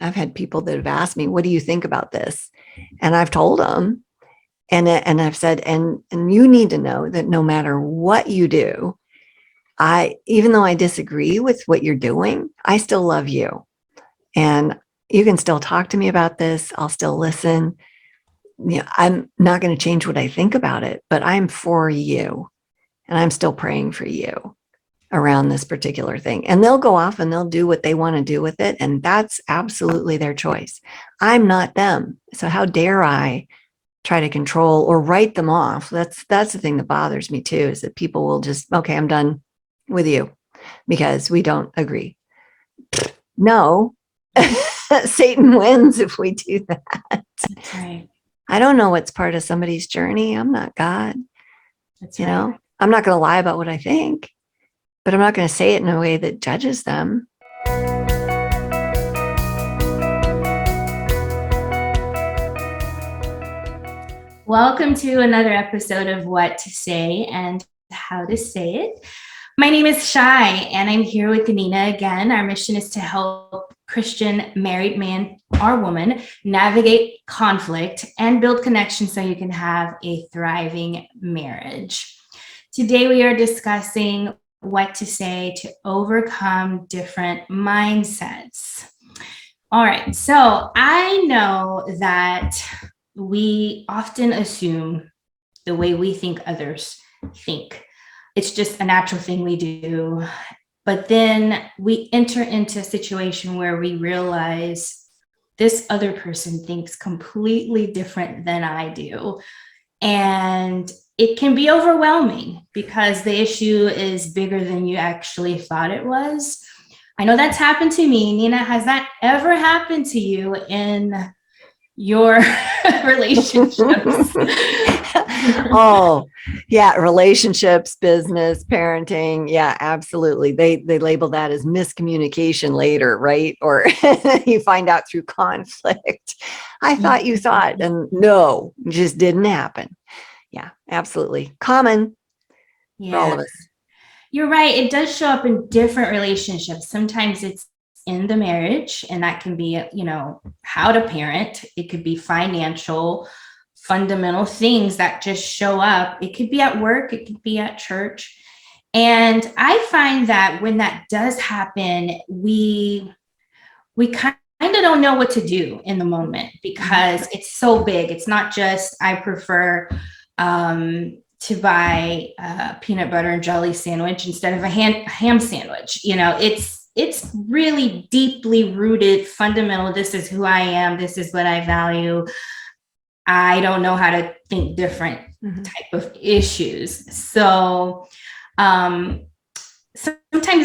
had people that have asked me, what do you think about this? And I've told them, and I've said, and you need to know that no matter what you do, even though I disagree with what you're doing, I still love you. And you can still talk to me about this. I'll still listen. I'm not going to change what I think about it, but I'm for you. And I'm still praying for you around this particular thing. And they'll go off and they'll do what they want to do with it. And that's absolutely their choice. I'm not them. So how dare I try to control or write them off? That's the thing that bothers me too, is that people will just, okay, I'm done with you because we don't agree. No, Satan wins if we do that. That's right. I don't know what's part of somebody's journey. I'm not God. That's you right. know, I'm not going to lie about what I think, but I'm not going to say it in a way that judges them. Welcome to another episode of What to Say and How to Say It. My name is Shai, and I'm here with Nina again. Our mission is to help Christian married man or woman navigate conflict and build connection so you can have a thriving marriage. Today, we are discussing what to say to overcome different mindsets. All right, so I know that we often assume the way we think others think. It's just a natural thing we do. But then we enter into a situation where we realize this other person thinks completely different than I do. And it can be overwhelming because the issue is bigger than you actually thought it was. I know that's happened to me. Nina, has that ever happened to you in your relationships? Oh, yeah. Relationships, business, parenting. Yeah, absolutely. They label that as miscommunication later, right? Or you find out through conflict. I thought you thought, and no, it just didn't happen. Yeah, absolutely. Common for all of us. You're right. It does show up in different relationships. Sometimes it's in the marriage, and that can be, how to parent. It could be financial, fundamental things that just show up. It could be at work. It could be at church. And I find that when that does happen, we kind of don't know what to do in the moment because it's so big. It's not just, I prefer to buy a peanut butter and jelly sandwich instead of a ham sandwich. It's really deeply rooted, fundamental. This is who I am. This is what I value. I don't know how to think different type of issues. So sometimes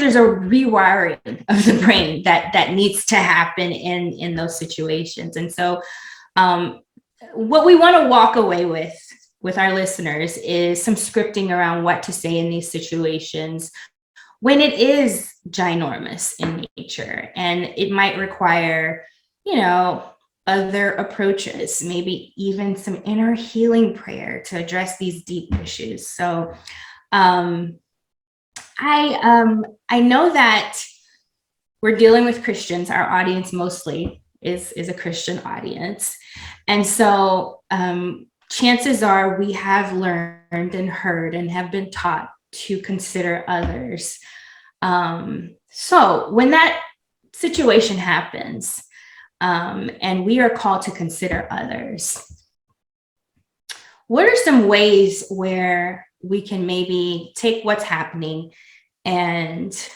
there's a rewiring of the brain that needs to happen in those situations. And so what we want to walk away with our listeners is some scripting around what to say in these situations when it is ginormous in nature, and it might require, other approaches, maybe even some inner healing prayer to address these deep issues. So I know that we're dealing with Christians. Our audience mostly is a Christian audience. And so chances are we have learned and heard and have been taught to consider others. So when that situation happens, and we are called to consider others, what are some ways where we can maybe take what's happening and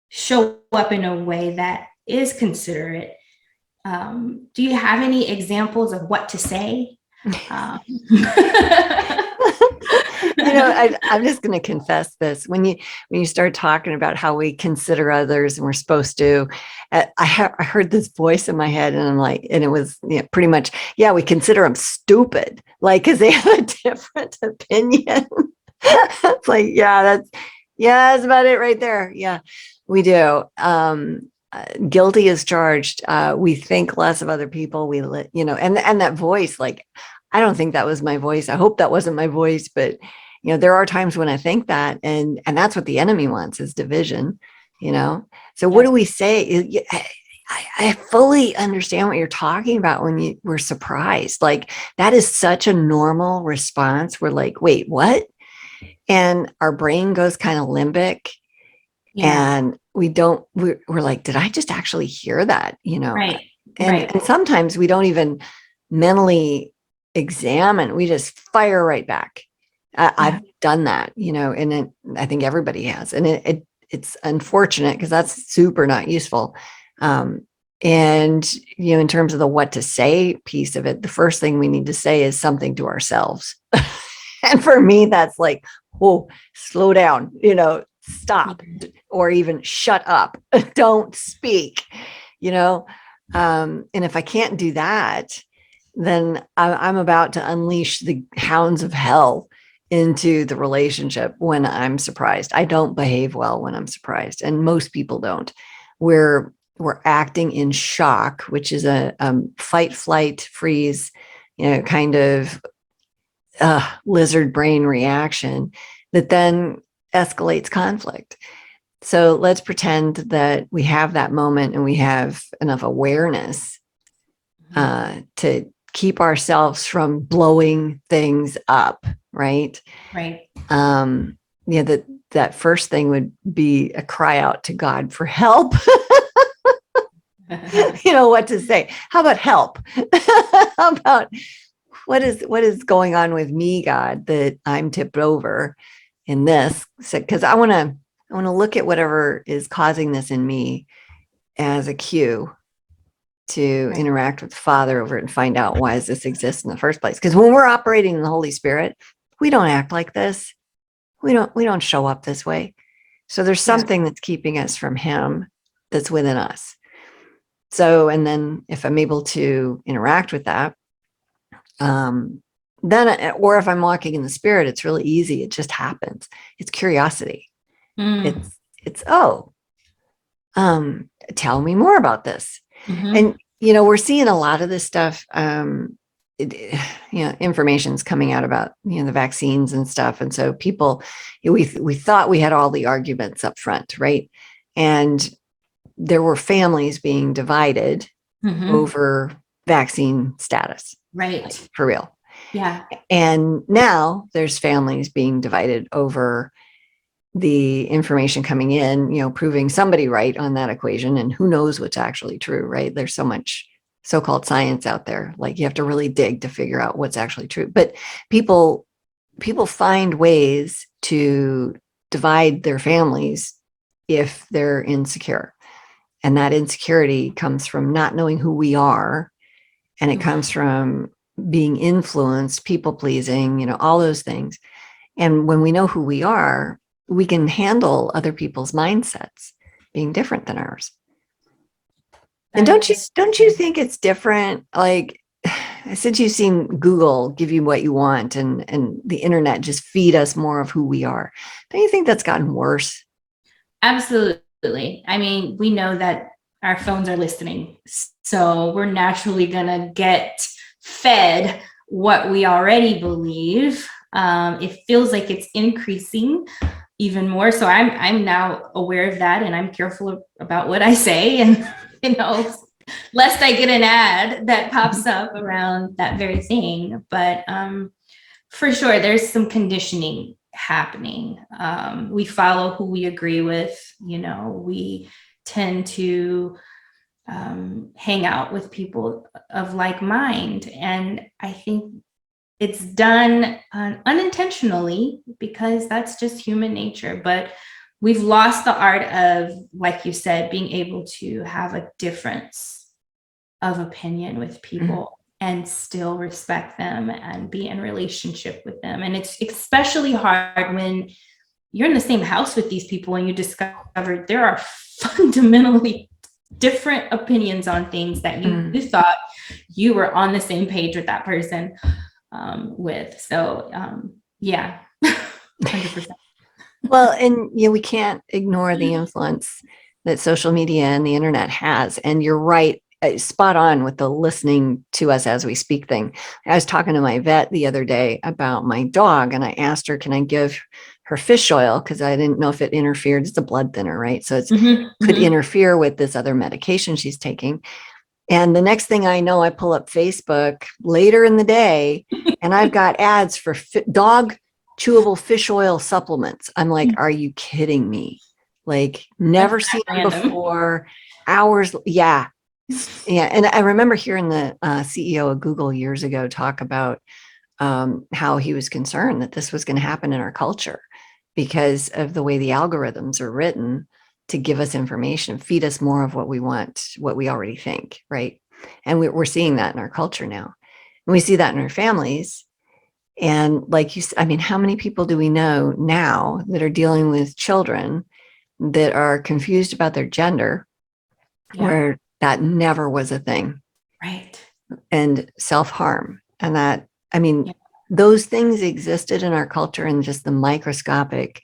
show up in a way that is considerate? Do you have any examples of what to say? I'm just going to confess this. When you start talking about how we consider others and we're supposed to, I heard this voice in my head, and I'm like, and it was pretty much, yeah, we consider them stupid, like, because they have a different opinion. It's like, that's about it right there. Yeah, we do. Guilty as charged. We think less of other people. And that voice, like, I don't think that was my voice. I hope that wasn't my voice, but there are times when I think that, and that's what the enemy wants, is division. So what do we say? I fully understand what you're talking about when you were surprised. Like that is such a normal response. We're like, wait, what? And our brain goes kind of limbic, Yeah. and we're like, did I just actually hear that? Right. And Right. sometimes we don't even mentally examine, we just fire right back. Yeah. I've done that, and I think everybody has, and it's unfortunate because that's super not useful. um, and in terms of the what to say piece of it, the first thing we need to say is something to ourselves. And for me, that's like, whoa, slow down, stop, or even shut up, don't speak, you know. And if I can't do that, then I'm about to unleash the hounds of hell into the relationship when I'm surprised. I don't behave well when I'm surprised, and most people don't. We're acting in shock, which is a fight, flight, freeze, kind of lizard brain reaction that then escalates conflict. So let's pretend that we have that moment and we have enough awareness to keep ourselves from blowing things up, right? Right. Yeah, that first thing would be a cry out to God for help. What to say. How about help? How about what is going on with me, God, that I'm tipped over in this? Because I want to look at whatever is causing this in me as a cue to Right. interact with the Father over it and find out why does this exist in the first place. Because when we're operating in the Holy Spirit, we don't act like this. We don't show up this way. So there's Yeah. something that's keeping us from Him that's within us. So, and then if I'm able to interact with that, then, or if I'm walking in the Spirit, it's really easy. It just happens. It's curiosity. Mm. It's tell me more about this. Mm-hmm. And we're seeing a lot of this stuff. Information's coming out about the vaccines and stuff, and so people, we thought we had all the arguments up front, right? And there were families being divided Mm-hmm. over vaccine status, like, Right. for real. Yeah. And now there's families being divided over the information coming in, proving somebody right on that equation. And who knows what's actually true, right? There's so much so-called science out there. Like you have to really dig to figure out what's actually true. But people find ways to divide their families if they're insecure. And that insecurity comes from not knowing who we are. And it comes from being influenced, people pleasing, all those things. And when we know who we are, we can handle other people's mindsets being different than ours. And That don't you think it's different? Like, since you've seen Google give you what you want, and the internet just feed us more of who we are, don't you think that's gotten worse? Absolutely. I mean, we know that our phones are listening. So we're naturally going to get fed what we already believe. It feels like it's increasing even more. So I'm now aware of that, and I'm careful about what I say, and lest I get an ad that pops up around that very thing. But for sure, there's some conditioning happening. We follow who we agree with. We tend to hang out with people of like mind. And I think it's done unintentionally because that's just human nature. But we've lost the art of, like you said, being able to have a difference of opinion with people and still respect them and be in relationship with them. And it's especially hard when you're in the same house with these people and you discover there are fundamentally different opinions on things that you thought you were on the same page with that person with. So yeah, 100%. Well, and we can't ignore the influence that social media and the internet has. And you're right, spot on with the listening to us as we speak thing. I was talking to my vet the other day about my dog, and I asked her, can I give her fish oil because I didn't know if it interfered. It's a blood thinner, right? So it's could Mm-hmm. interfere with this other medication she's taking. And the next thing I know, I pull up Facebook later in the day and I've got ads for dog chewable fish oil supplements. I'm like, are you kidding me? Like, never That's seen them random. before. Hours. Yeah. Yeah. And I remember hearing the CEO of Google years ago talk about how he was concerned that this was going to happen in our culture because of the way the algorithms are written to give us information, feed us more of what we want, what we already think, right? And we're seeing that in our culture now. And we see that in our families. And like you said, I mean, how many people do we know now that are dealing with children that are confused about their gender, Yeah. where that never was a thing, Right. and self-harm? And that, I mean, Yeah. those things existed in our culture in just the microscopic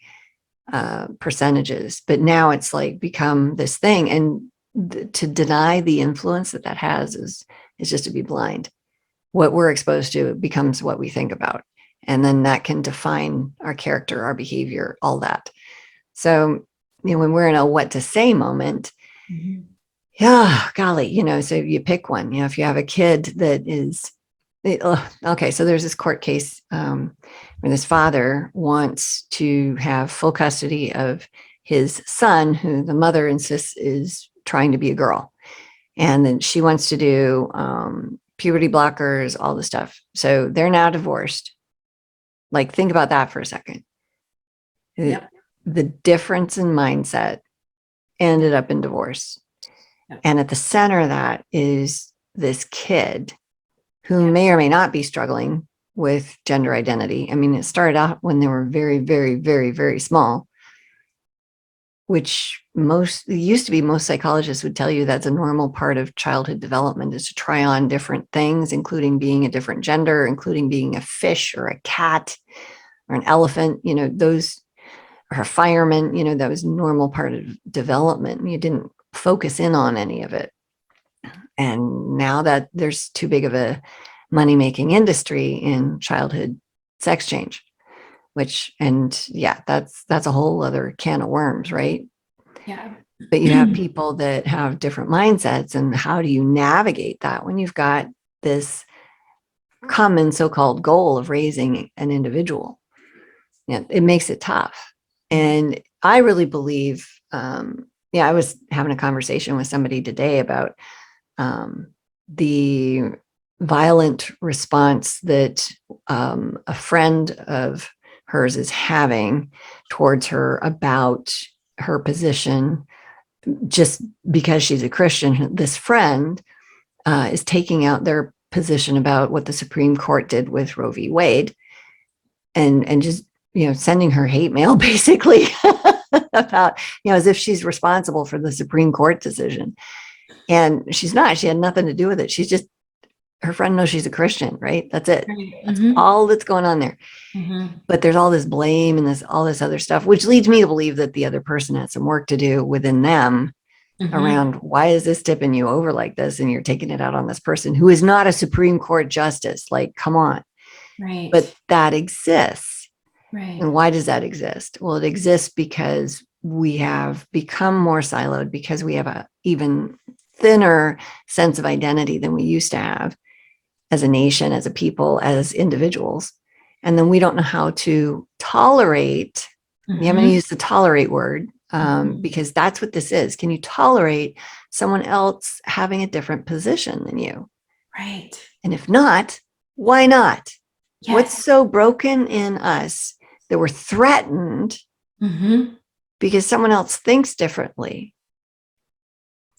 percentages, but now it's like become this thing. And to deny the influence that that has is just to be blind. What we're exposed to becomes what we think about. And then that can define our character, our behavior, all that. So, when we're in a what to say moment, Mm-hmm. yeah, golly, so you pick one. If you have a kid that is, okay, so there's this court case where this father wants to have full custody of his son, who the mother insists is trying to be a girl. And then she wants to do puberty blockers, all the stuff. So they're now divorced. Like, think about that for a second. Yep. The difference in mindset ended up in divorce. Yep. And at the center of that is this kid who Yeah. may or may not be struggling with gender identity. I mean, it started out when they were very, very, very, very small, which used to be most psychologists would tell you that's a normal part of childhood development, is to try on different things, including being a different gender, including being a fish or a cat or an elephant, those, or a fireman, that was a normal part of development. You didn't focus in on any of it. And now that there's too big of a money-making industry in childhood sex change, and yeah, that's a whole other can of worms, right? Yeah. But you have people that have different mindsets, and how do you navigate that when you've got this common so-called goal of raising an individual? It makes it tough. And I really believe, I was having a conversation with somebody today about the violent response that a friend of hers is having towards her about her position, just because she's a Christian. This friend is taking out their position about what the Supreme Court did with Roe v. Wade, and just sending her hate mail basically about as if she's responsible for the Supreme Court decision. And she's not. She had nothing to do with it. She's just, her friend knows she's a Christian, right? That's it. That's all that's going on there. Mm-hmm. But there's all this blame and all this other stuff, which leads me to believe that the other person has some work to do within them around, why is this tipping you over like this? And you're taking it out on this person who is not a Supreme Court justice. Like, come on. Right. But that exists. Right. And why does that exist? Well, it exists because we have become more siloed, because we have a even thinner sense of identity than we used to have as a nation, as a people, as individuals. And then we don't know how to tolerate. I'm going to use the tolerate word because that's what this is. Can you tolerate someone else having a different position than you? Right. And if not, why not? Yes. What's so broken in us that we're threatened because someone else thinks differently?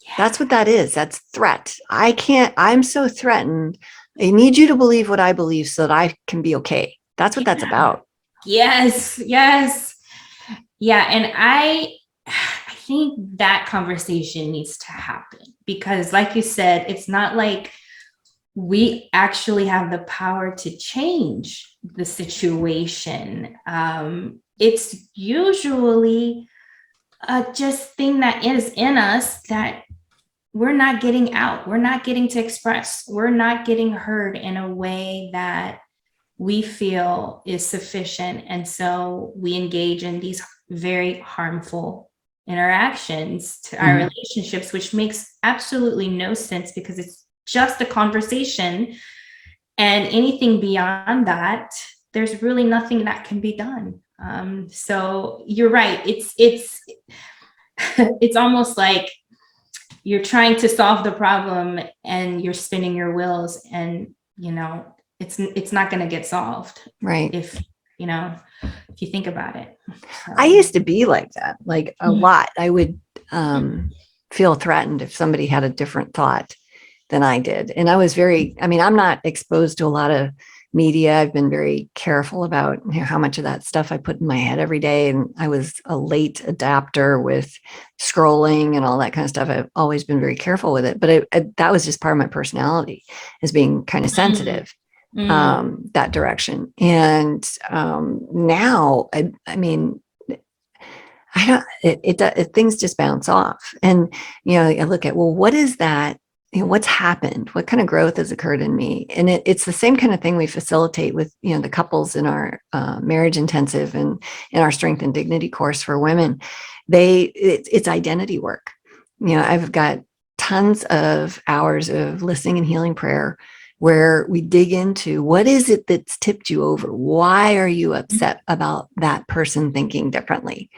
Yeah. That's what that is. That's threat. I'm so threatened. I need you to believe what I believe so that I can be okay. That's what that's about. Yes. Yes. Yeah. And I think that conversation needs to happen because, like you said, it's not like we actually have the power to change the situation. It's usually just thing that is in us that we're not getting out. We're not getting to express. We're not getting heard in a way that we feel is sufficient. And so we engage in these very harmful interactions to our relationships, which makes absolutely no sense because it's just a conversation. And anything beyond that, there's really nothing that can be done. So you're right. It's almost like you're trying to solve the problem and you're spinning your wheels, and it's not going to get solved, Right. if if you think about it. So. I used to be like that, like a lot. I would feel threatened if somebody had a different thought than I did. And I was I'm not exposed to a lot of media. I've been very careful about how much of that stuff I put in my head every day. And I was a late adapter with scrolling and all that kind of stuff. I've always been very careful with it, but that was just part of my personality, as being kind of sensitive. That direction. And now, things just bounce off. And, I look at, well, what is that? What's happened? What kind of growth has occurred in me? And it's the same kind of thing we facilitate with, the couples in our marriage intensive and in our strength and dignity course for women. It's identity work. I've got tons of hours of listening and healing prayer where we dig into what is it that's tipped you over? Why are you upset about that person thinking differently?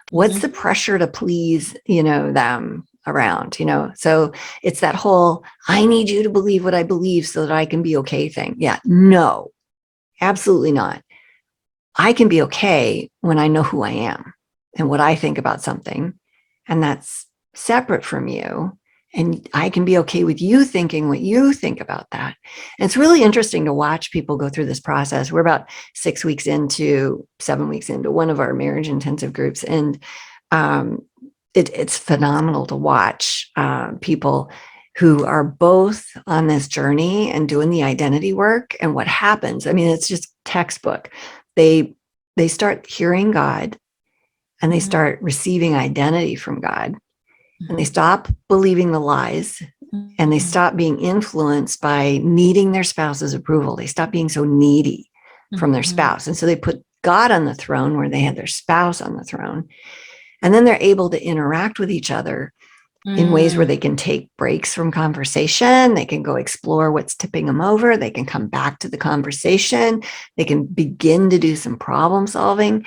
What's the pressure to please, them around, So it's that whole, I need you to believe what I believe so that I can be okay thing. Yeah, no, absolutely not. I can be okay when I know who I am and what I think about something. And that's separate from you. And I can be okay with you thinking what you think about that. And it's really interesting to watch people go through this process. We're about 7 weeks into one of our marriage intensive groups. And it's phenomenal to watch people who are both on this journey and doing the identity work. And what happens, it's just textbook. They start hearing God, and they start receiving identity from God. And they stop believing the lies, and they stop being influenced by needing their spouse's approval. They stop being so needy from their spouse. And so they put God on the throne where they had their spouse on the throne. And then they're able to interact with each other in ways where they can take breaks from conversation. They can go explore what's tipping them over. They can come back to the conversation. They can begin to do some problem solving.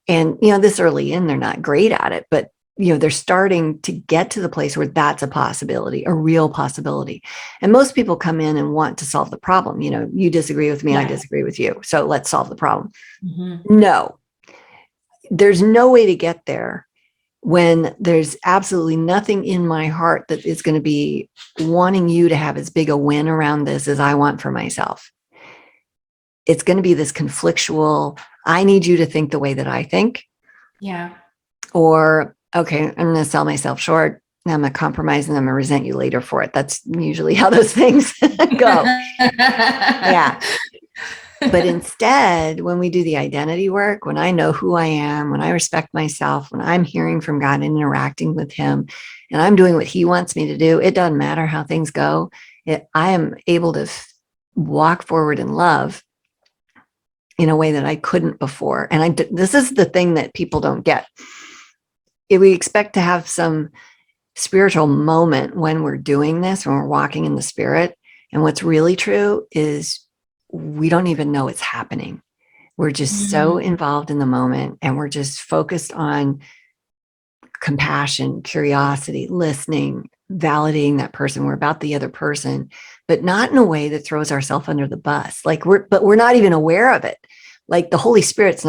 And, this early in, they're not great at it, but they're starting to get to the place where that's a possibility, a real possibility. And most people come in and want to solve the problem. You disagree with me, I disagree with you. So let's solve the problem. No, there's no way to get there when there's absolutely nothing in my heart that is going to be wanting you to have as big a win around this as I want for myself. It's going to be this conflictual, I need you to think the way that I think. Yeah. Or, okay, I'm going to sell myself short. I'm going to compromise and I'm going to resent you later for it. That's usually how those things go. Yeah. But instead, when we do the identity work, when I know who I am, when I respect myself, when I'm hearing from God and interacting with him, and I'm doing what he wants me to do, it doesn't matter how things go. I am able to walk forward in love in a way that I couldn't before. And this is the thing that people don't get. If we expect to have some spiritual moment when we're doing this, when we're walking in the spirit. And what's really true is we don't even know it's happening. We're just so involved in the moment, and we're just focused on compassion, curiosity, listening, validating that person. We're about the other person, but not in a way that throws ourselves under the bus. But we're not even aware of it. Like the Holy Spirit's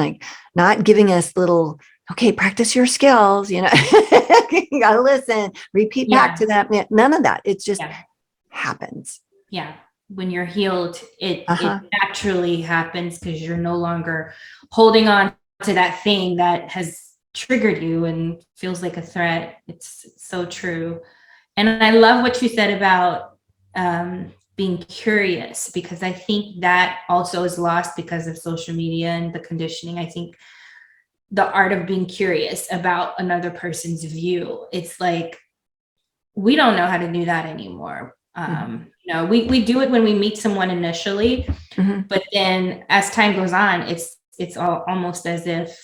not giving us little, okay, practice your skills, you got to listen, repeat back to that. None of that. It just happens. Yeah. When you're healed, it naturally happens because you're no longer holding on to that thing that has triggered you and feels like a threat. It's so true. And I love what you said about being curious, because I think that also is lost because of social media and the conditioning. I think the art of being curious about another person's view, it's like, we don't know how to do that anymore. Mhm. We do it when we meet someone initially, Mhm. but then as time goes on, it's almost as if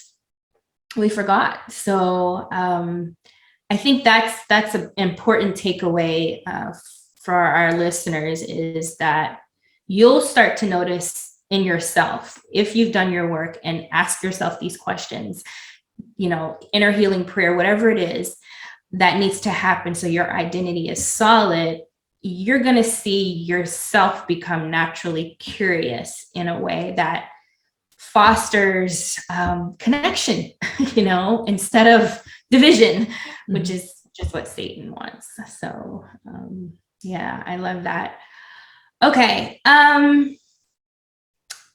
we forgot. So I think that's an important takeaway for our listeners, is that you'll start to notice in yourself, if you've done your work and ask yourself these questions, inner healing prayer, whatever it is that needs to happen so your identity is solid, you're going to see yourself become naturally curious in a way that fosters connection, instead of division, which Mhm. is just what Satan wants. So, yeah, I love that. Okay.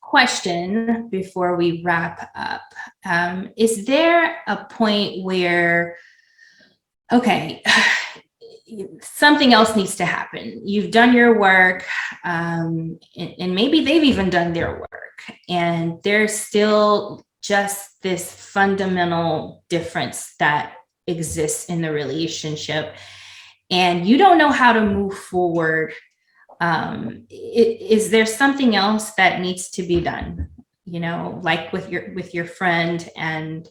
Question before we wrap up. Is there a point where, okay, something else needs to happen? You've done your work, and maybe they've even done their work, and there's still just this fundamental difference that exists in the relationship, and you don't know how to move forward. Is there something else that needs to be done? Like with your friend, and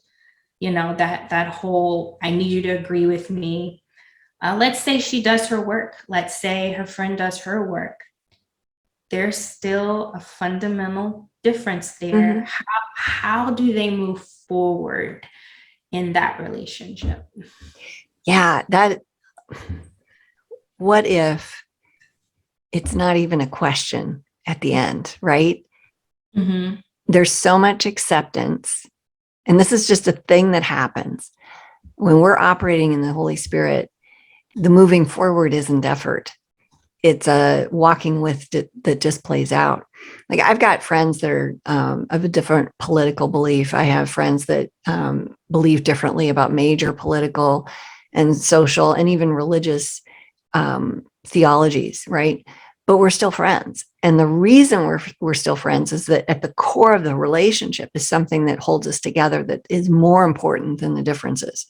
that whole, I need you to agree with me. Let's say she does her work. Let's say her friend does her work. There's still a fundamental difference there. Mhm. How do they move forward in that relationship? Yeah, that what if it's not even a question at the end, right? Mm-hmm. There's so much acceptance. And this is just a thing that happens when we're operating in the Holy Spirit. The moving forward isn't effort. It's a walking with that just plays out. Like I've got friends that are of a different political belief. I have friends that believe differently about major political and social and even religious theologies, right? But we're still friends. And the reason we're still friends is that at the core of the relationship is something that holds us together that is more important than the differences.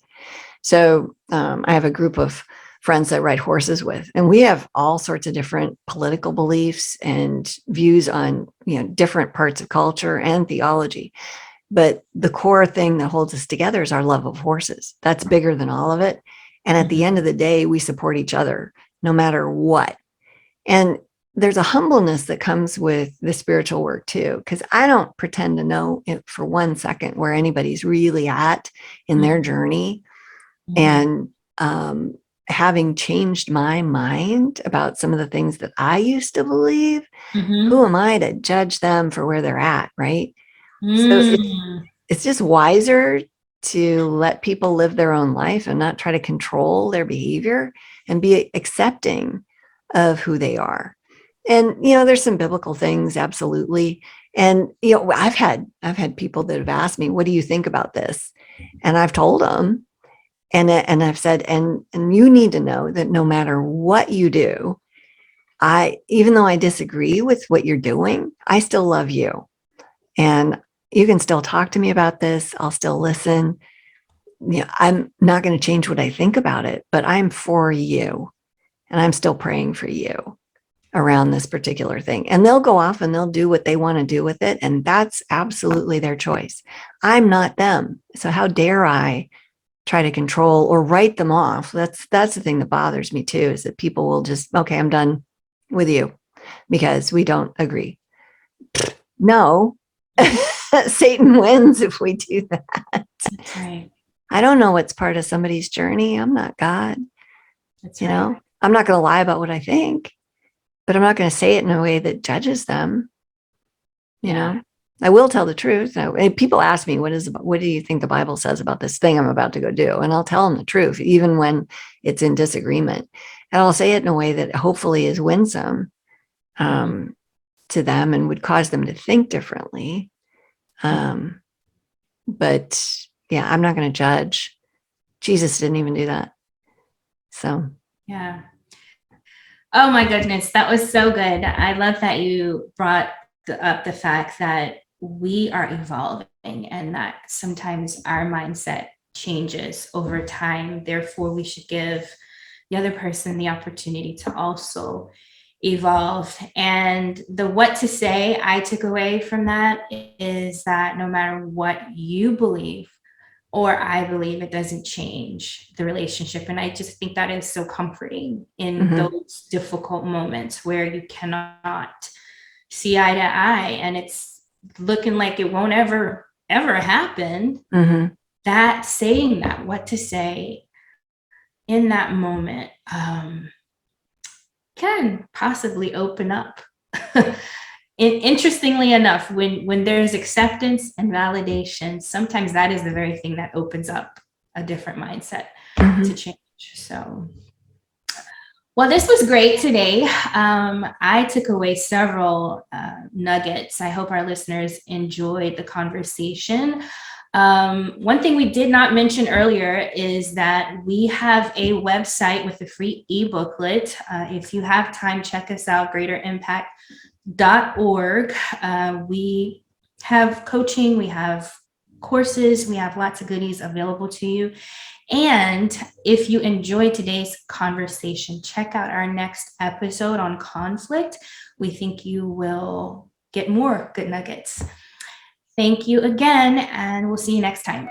So I have a group of friends that ride horses with, and we have all sorts of different political beliefs and views on different parts of culture and theology. But the core thing that holds us together is our love of horses. That's bigger than all of it. And at the Mm-hmm. end of the day, we support each other no matter what. And there's a humbleness that comes with the spiritual work too, because I don't pretend to know for 1 second where anybody's really at in their journey. Mm-hmm. And having changed my mind about some of the things that I used to believe, who Mm-hmm. am I to judge them for where they're at, right? So Mm-hmm. it's just wiser to let people live their own life and not try to control their behavior and be accepting of who they are. And there's some biblical things, absolutely. And I've had people that have asked me, what do you think about this? And I've told them, and I've said, and you need to know that no matter what you do, even though I disagree with what you're doing, I still love you. And you can still talk to me about this. I'll still listen. I'm not going to change what I think about it, but I'm for you. And I'm still praying for you around this particular thing. And they'll go off and they'll do what they want to do with it. And that's absolutely their choice. I'm not them. So how dare I try to control or write them off? That's the thing that bothers me too, is that people will just, okay, I'm done with you because we don't agree. No, Satan wins if we do that. That's right. I don't know what's part of somebody's journey. I'm not God. That's right. I'm not going to lie about what I think, but I'm not going to say it in a way that judges them. You Yeah. know, I will tell the truth. And people ask me, what do you think the Bible says about this thing I'm about to go do? And I'll tell them the truth, even when it's in disagreement. And I'll say it in a way that hopefully is winsome Mm-hmm. to them and would cause them to think differently. Um, but yeah, I'm not going to judge. Jesus didn't even do that. So, Yeah. Oh my goodness, that was so good. I love that you brought up the fact that we are evolving and that sometimes our mindset changes over time. Therefore, we should give the other person the opportunity to also evolve. And the what to say I took away from that is that no matter what you believe or I believe, it doesn't change the relationship. And I just think that is so comforting in Mm-hmm. those difficult moments where you cannot see eye to eye and it's looking like it won't ever happen. Mm-hmm. That saying that what to say in that moment can possibly open up. Interestingly enough, when there's acceptance and validation, sometimes that is the very thing that opens up a different mindset Mm-hmm. to change. So, well, this was great today. I took away several nuggets. I hope our listeners enjoyed the conversation. One thing we did not mention earlier is that we have a website with a free e-booklet. If you have time, check us out, greaterimpact.org. We have coaching, we have courses, we have lots of goodies available to you. And if you enjoyed today's conversation, check out our next episode on conflict. We think you will get more good nuggets. Thank you again, and we'll see you next time.